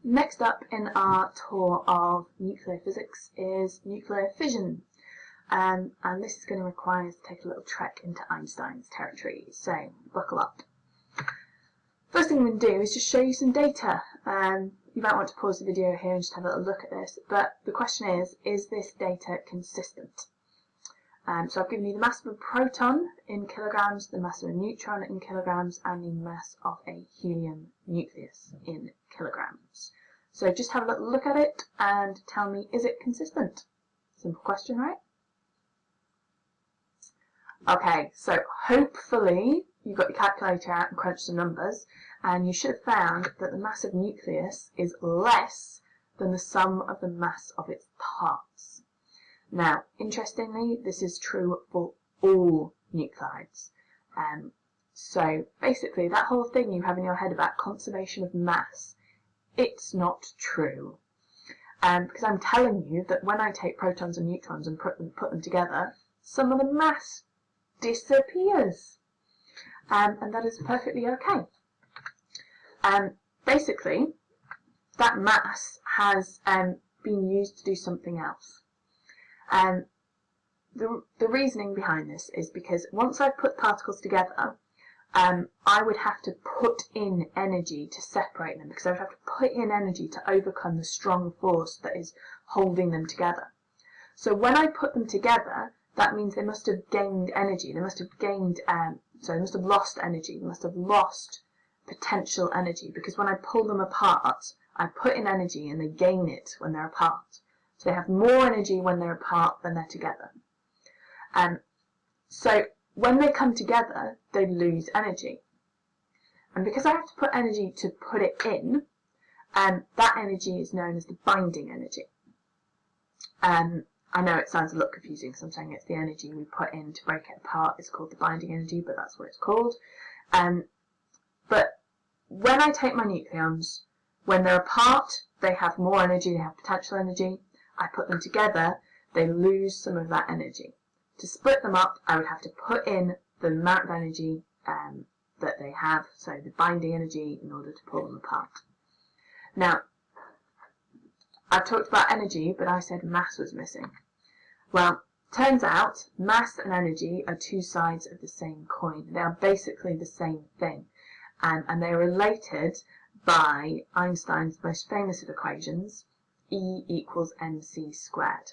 Next up in our tour of nuclear physics is nuclear fission, and this is going to require us to take a little trek into Einstein's territory, so buckle up. First thing we're going to do is just show you some data. You might want to pause the video here and just have a little look at this, but the question is this data consistent? So I've given you the mass of a proton in kilograms, the mass of a neutron in kilograms, and the mass of a helium nucleus in kilograms. So just have a little look at it and tell me, is it consistent? Simple question, right? Okay, so hopefully you've got your calculator out and crunched some numbers, and you should have found that the mass of nucleus is less than the sum of the mass of its parts. Now, interestingly, this is true for all nuclides. So basically, that whole thing you have in your head about conservation of mass, it's not true. Because I'm telling you that when I take protons and neutrons and put them together, some of the mass disappears. And that is perfectly okay. Basically, that mass has been used to do something else. The reasoning behind this is because once I've put particles together, I would have to put in energy to separate them, because I would have to put in energy to overcome the strong force that is holding them together. So when I put them together, that means they must have gained energy. They must have gained, they must have lost energy. They must have lost potential energy, because when I pull them apart, I put in energy and they gain it when they're apart. So they have more energy when they're apart than they're together. So when they come together, they lose energy. And because I have to put energy to put it in, that energy is known as the binding energy. I know it sounds a lot confusing because I'm saying it's the energy we put in to break it apart. It's called the binding energy, but that's what it's called. But when I take my nucleons, when they're apart, they have more energy, they have potential energy. I put them together, they lose some of that energy. To split them up, I would have to put in the amount of energy that they have, so the binding energy, in order to pull them apart. Now, I've talked about energy, but I said mass was missing. Well, turns out mass and energy are two sides of the same coin. They are basically the same thing, and they are related by Einstein's most famous of equations, E equals mc squared.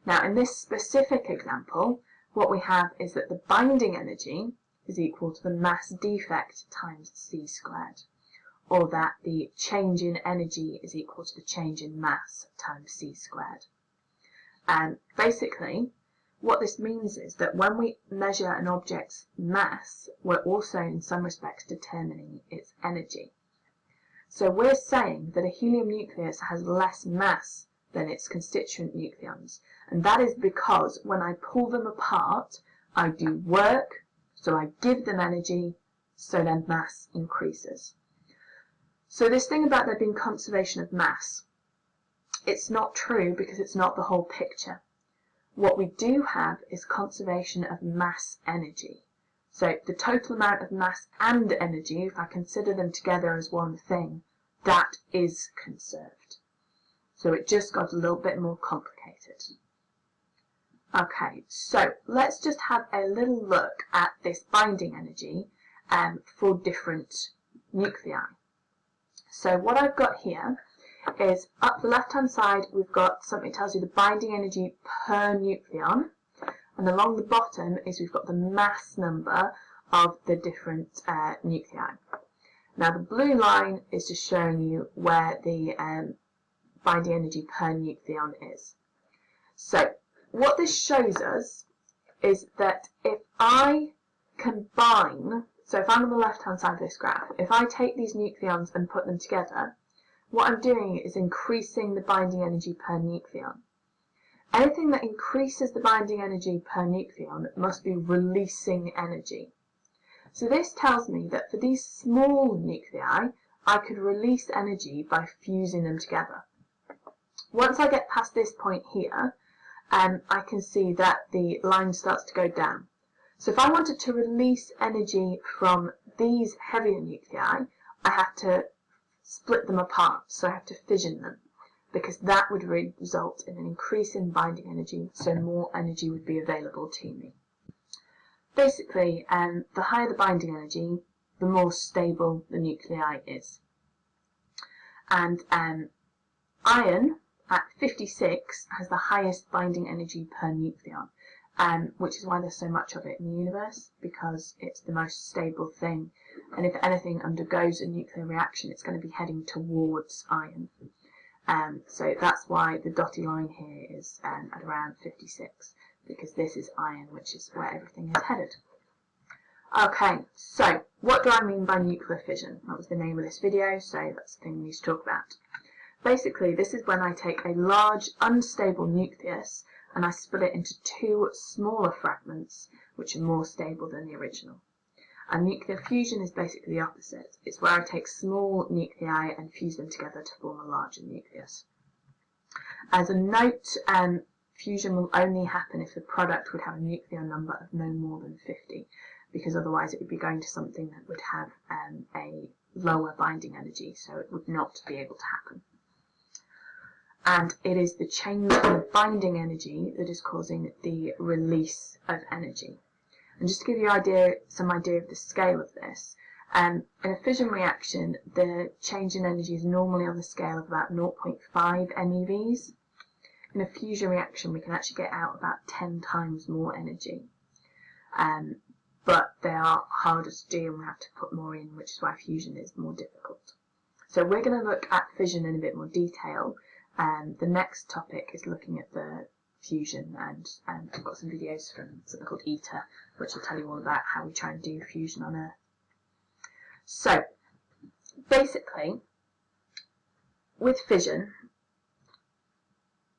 Now, in this specific example, what we have is that the binding energy is equal to the mass defect times c squared, or that the change in energy is equal to the change in mass times c squared. And basically, what this means is that when we measure an object's mass, we're also in some respects determining its energy. So we're saying that a helium nucleus has less mass than its constituent nucleons, and that is because when I pull them apart, I do work, so I give them energy, so their mass increases. So this thing about there being conservation of mass, it's not true because it's not the whole picture. What we do have is conservation of mass energy. So the total amount of mass and energy, if I consider them together as one thing, that is conserved. So it just got a little bit more complicated. Okay, so let's just have a little look at this binding energy for different nuclei. So what I've got here is, up the left-hand side, we've got something that tells you the binding energy per nucleon, and along the bottom is we've got the mass number of the different nuclei. Now the blue line is just showing you where the binding energy per nucleon is. So what this shows us is that if I combine, so if I'm on the left-hand side of this graph, if I take these nucleons and put them together, what I'm doing is increasing the binding energy per nucleon. Anything that increases the binding energy per nucleon must be releasing energy. So this tells me that for these small nuclei, I could release energy by fusing them together. Once I get past this point here, I can see that the line starts to go down. So if I wanted to release energy from these heavier nuclei, I have to split them apart, so I have to fission them, because that would result in an increase in binding energy, so more energy would be available to me. Basically, the higher the binding energy, the more stable the nuclei is. And iron at 56 has the highest binding energy per nucleon, which is why there's so much of it in the universe, because it's the most stable thing, and if anything undergoes a nuclear reaction, it's going to be heading towards iron. So that's why the dotted line here is at around 56, because this is iron, which is where everything is headed. Okay, so what do I mean by nuclear fission? That was the name of this video, so that's the thing we need to talk about. Basically, this is when I take a large, unstable nucleus and I split it into two smaller fragments, which are more stable than the original. And nuclear fusion is basically the opposite. It's where I take small nuclei and fuse them together to form a larger nucleus. As a note, fusion will only happen if the product would have a nuclear number of no more than 50, because otherwise it would be going to something that would have a lower binding energy, so it would not be able to happen. And it is the change in binding energy that is causing the release of energy. And just to give you some idea of the scale of this, in a fission reaction, the change in energy is normally on the scale of about 0.5 MeVs. In a fusion reaction, we can actually get out about 10 times more energy. But they are harder to do and we have to put more in, which is why fusion is more difficult. So we're going to look at fission in a bit more detail. The next topic is looking at the fusion, and I've got some videos from something called ITER, which will tell you all about how we try and do fusion on Earth. So, basically, with fission,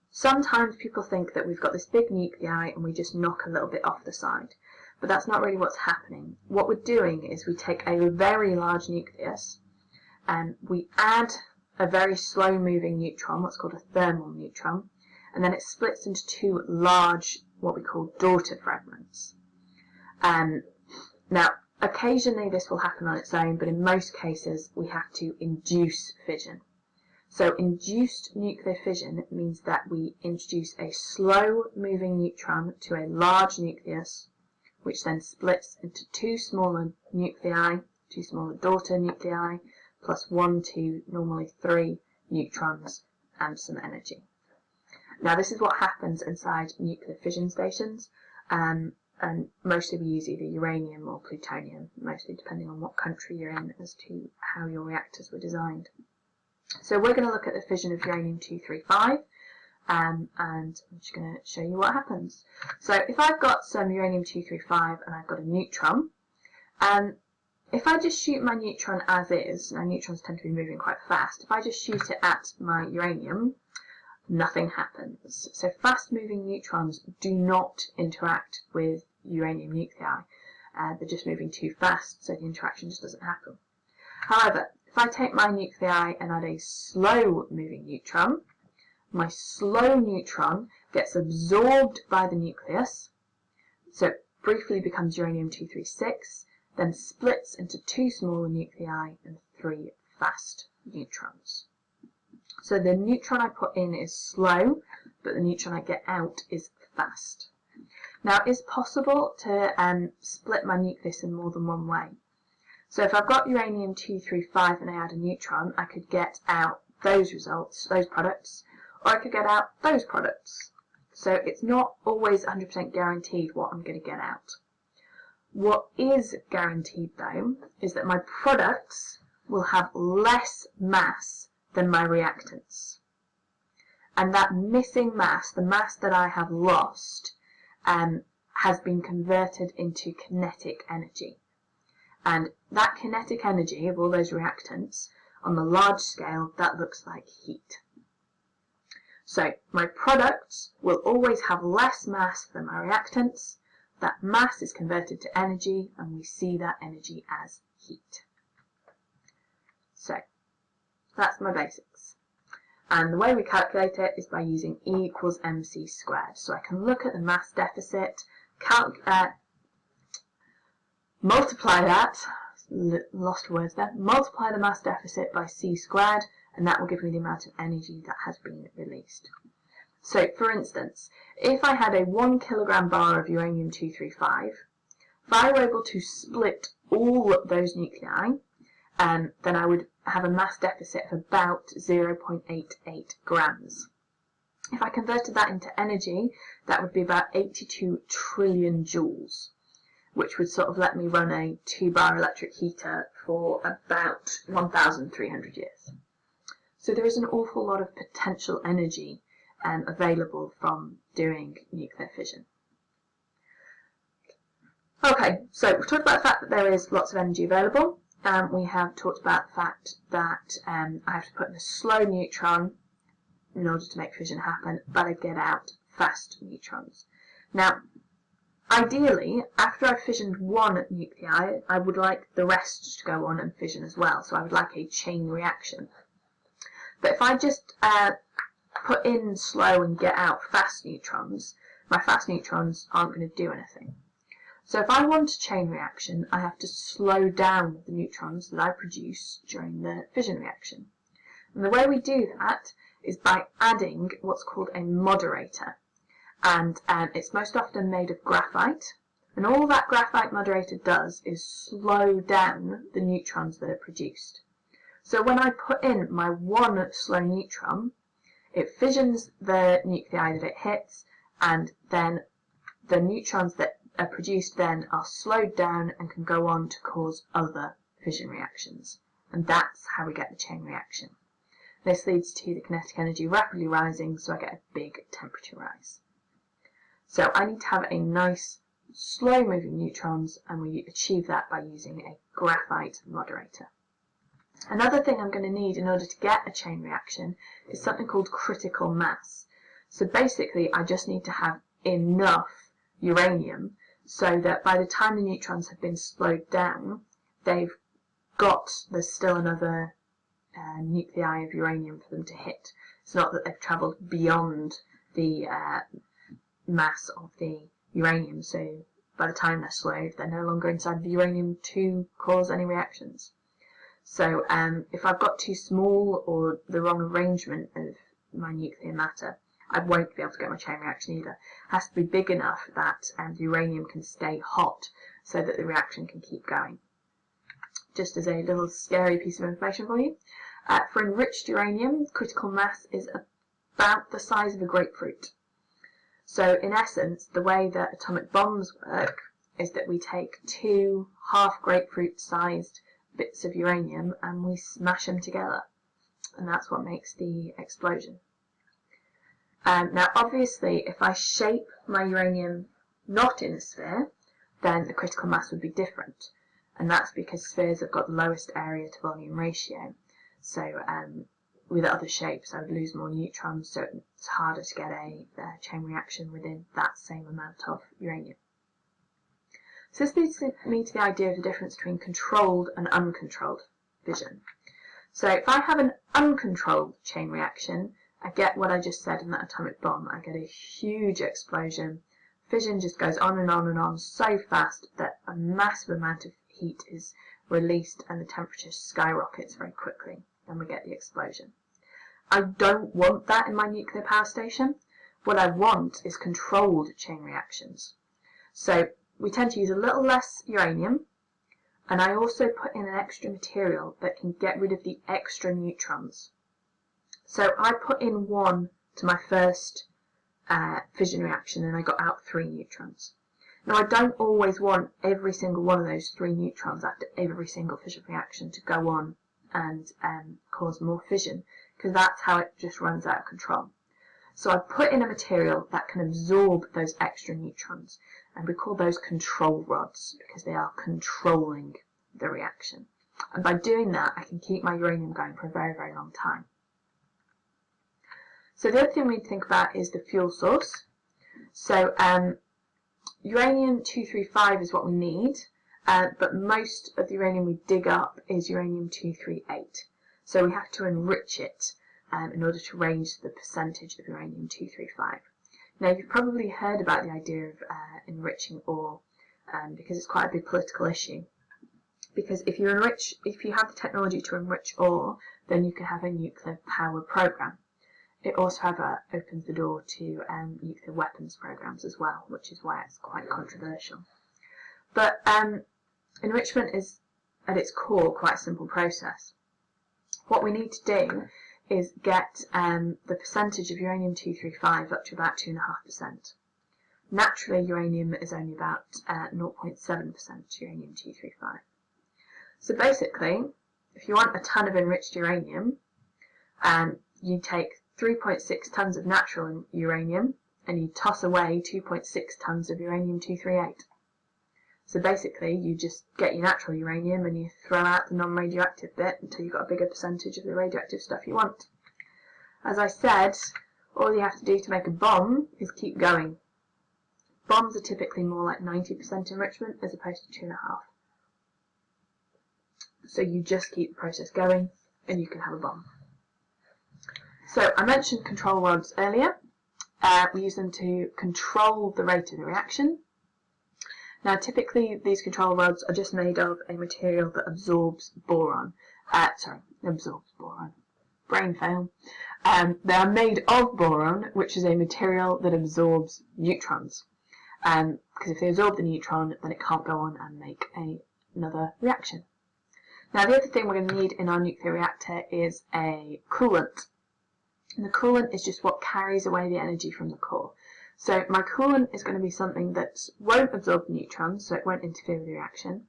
sometimes people think that we've got this big nuclei and we just knock a little bit off the side, but that's not really what's happening. What we're doing is we take a very large nucleus and we add a very slow moving neutron, what's called a thermal neutron, and then it splits into two large, what we call daughter fragments. Now, occasionally this will happen on its own, but in most cases we have to induce fission. So induced nuclear fission means that we introduce a slow moving neutron to a large nucleus, which then splits into two smaller nuclei, two smaller daughter nuclei, plus 1, 2, normally 3 neutrons and some energy. Now this is what happens inside nuclear fission stations, and mostly we use either uranium or plutonium, mostly depending on what country you're in as to how your reactors were designed. So we're going to look at the fission of uranium-235, and I'm just going to show you what happens. So if I've got some uranium-235 and I've got a neutron, if I just shoot my neutron as is, now neutrons tend to be moving quite fast, if I just shoot it at my uranium, nothing happens. So fast moving neutrons do not interact with uranium nuclei. They're just moving too fast, so the interaction just doesn't happen. However, if I take my nuclei and add a slow moving neutron, my slow neutron gets absorbed by the nucleus, so it briefly becomes uranium-236, then splits into two smaller nuclei and 3 fast neutrons. So the neutron I put in is slow, but the neutron I get out is fast. Now it's possible to split my nucleus in more than one way. So if I've got uranium-235 and I add a neutron, I could get out those results, those products, or I could get out those products. So it's not always 100% guaranteed what I'm going to get out. What is guaranteed though is that my products will have less mass than my reactants. And that missing mass, the mass that I have lost, has been converted into kinetic energy. And that kinetic energy of all those reactants, on the large scale, that looks like heat. So my products will always have less mass than my reactants. That mass is converted to energy, and we see that energy as heat. So that's my basics. And the way we calculate it is by using E equals mc squared. So I can look at the mass deficit, multiply that, lost words there, multiply the mass deficit by c squared, and that will give me the amount of energy that has been released. So, for instance, if I had a 1 kilogram bar of uranium-235, if I were able to split all those nuclei, then I would have a mass deficit of about 0.88 grams. If I converted that into energy, that would be about 82 trillion joules, which would sort of let me run a 2-bar electric heater for about 1,300 years. So there is an awful lot of potential energy available from doing nuclear fission. Okay, so we've talked about the fact that there is lots of energy available. We have talked about the fact that I have to put in a slow neutron in order to make fission happen, but I get out fast neutrons. Now, ideally, after I've fissioned one nuclei, I would like the rest to go on and fission as well, so I would like a chain reaction. But if I just put in slow and get out fast neutrons, my fast neutrons aren't going to do anything. So if I want a chain reaction, I have to slow down the neutrons that I produce during the fission reaction. And the way we do that is by adding what's called a moderator. And it's most often made of graphite. And all that graphite moderator does is slow down the neutrons that are produced. So when I put in my one slow neutron, it fissions the nuclei that it hits, and then the neutrons that are produced then are slowed down and can go on to cause other fission reactions. And that's how we get the chain reaction. This leads to the kinetic energy rapidly rising, so I get a big temperature rise. So I need to have a nice slow moving neutrons, and we achieve that by using a graphite moderator. Another thing I'm going to need in order to get a chain reaction is something called critical mass. So basically I just need to have enough uranium so that by the time the neutrons have been slowed down, there's still another nuclei of uranium for them to hit. It's not that they've travelled beyond the mass of the uranium, so by the time they're slowed, they're no longer inside the uranium to cause any reactions. So if I've got too small or the wrong arrangement of my nuclear matter, I won't be able to get my chain reaction either. It has to be big enough that the uranium can stay hot so that the reaction can keep going. Just as a little scary piece of information for you, for enriched uranium, critical mass is about the size of a grapefruit. So in essence, the way that atomic bombs work is that we take two half grapefruit sized bits of uranium and we smash them together, and that's what makes the explosion. Now obviously if I shape my uranium not in a sphere, then the critical mass would be different, and that's because spheres have got the lowest area to volume ratio. So with other shapes I would lose more neutrons, so it's harder to get a chain reaction within that same amount of uranium. So this leads me to the idea of the difference between controlled and uncontrolled fission. So if I have an uncontrolled chain reaction, I get what I just said in that atomic bomb. I get a huge explosion. Fission just goes on and on and on so fast that a massive amount of heat is released and the temperature skyrockets very quickly, and we get the explosion. I don't want that in my nuclear power station. What I want is controlled chain reactions. So we tend to use a little less uranium, and I also put in an extra material that can get rid of the extra neutrons. So I put in 1 to my first fission reaction and I got out 3 neutrons. Now I don't always want every single one of those 3 neutrons after every single fission reaction to go on and cause more fission, because that's how it just runs out of control. So I put in a material that can absorb those extra neutrons, and we call those control rods because they are controlling the reaction. And by doing that, I can keep my uranium going for a very, very long time. So the other thing we need to think about is the fuel source. So uranium-235 is what we need, but most of the uranium we dig up is uranium-238. So we have to enrich it in order to raise the percentage of uranium-235. Now you've probably heard about the idea of enriching ore because it's quite a big political issue. because if you have the technology to enrich ore, then you can have a nuclear power program. It also opens the door to nuclear weapons programs as well, which is why it's quite controversial. But enrichment is, at its core, quite a simple process. What we need to do is get the percentage of uranium-235 up to about 2.5%. Naturally, uranium is only about 0.7% uranium-235. So basically, if you want a ton of enriched uranium, you take 3.6 tons of natural uranium and you toss away 2.6 tons of uranium-238. So basically, you just get your natural uranium and you throw out the non-radioactive bit until you've got a bigger percentage of the radioactive stuff you want. As I said, all you have to do to make a bomb is keep going. Bombs are typically more like 90% enrichment as opposed to 2.5%. So you just keep the process going and you can have a bomb. So I mentioned control rods earlier. We use them to control the rate of the reaction. Now typically these control rods are just made of a material that absorbs boron. Brain fail. They are made of boron, which is a material that absorbs neutrons. Because if they absorb the neutron, then it can't go on and make another reaction. Now the other thing we're going to need in our nuclear reactor is a coolant. And the coolant is just what carries away the energy from the core. So my coolant is going to be something that won't absorb the neutrons, so it won't interfere with the reaction,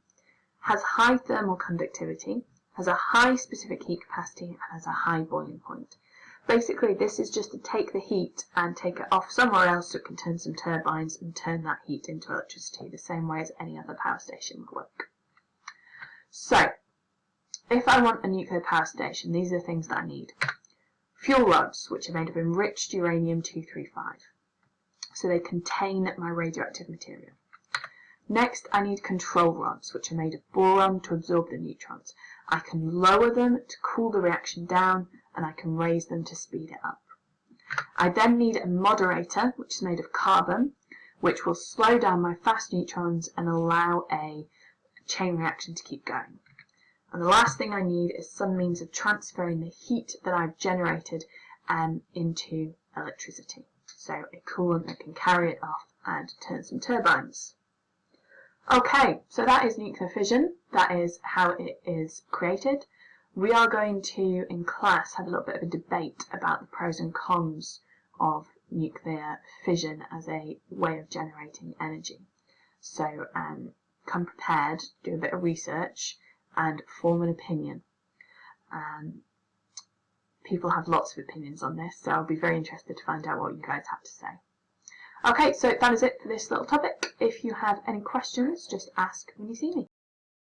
has high thermal conductivity, has a high specific heat capacity, and has a high boiling point. Basically, this is just to take the heat and take it off somewhere else so it can turn some turbines and turn that heat into electricity the same way as any other power station would work. So, if I want a nuclear power station, these are the things that I need. Fuel rods, which are made of enriched uranium-235. So they contain my radioactive material. Next, I need control rods, which are made of boron to absorb the neutrons. I can lower them to cool the reaction down, and I can raise them to speed it up. I then need a moderator, which is made of carbon, which will slow down my fast neutrons and allow a chain reaction to keep going. And the last thing I need is some means of transferring the heat that I've generated into electricity. So a coolant that can carry it off and turn some turbines. Okay, so that is nuclear fission. That is how it is created. We are going to, in class, have a little bit of a debate about the pros and cons of nuclear fission as a way of generating energy. So come prepared, do a bit of research, and form an opinion. People have lots of opinions on this, so I'll be very interested to find out what you guys have to say. Okay, so that is it for this little topic. If you have any questions, just ask when you see me.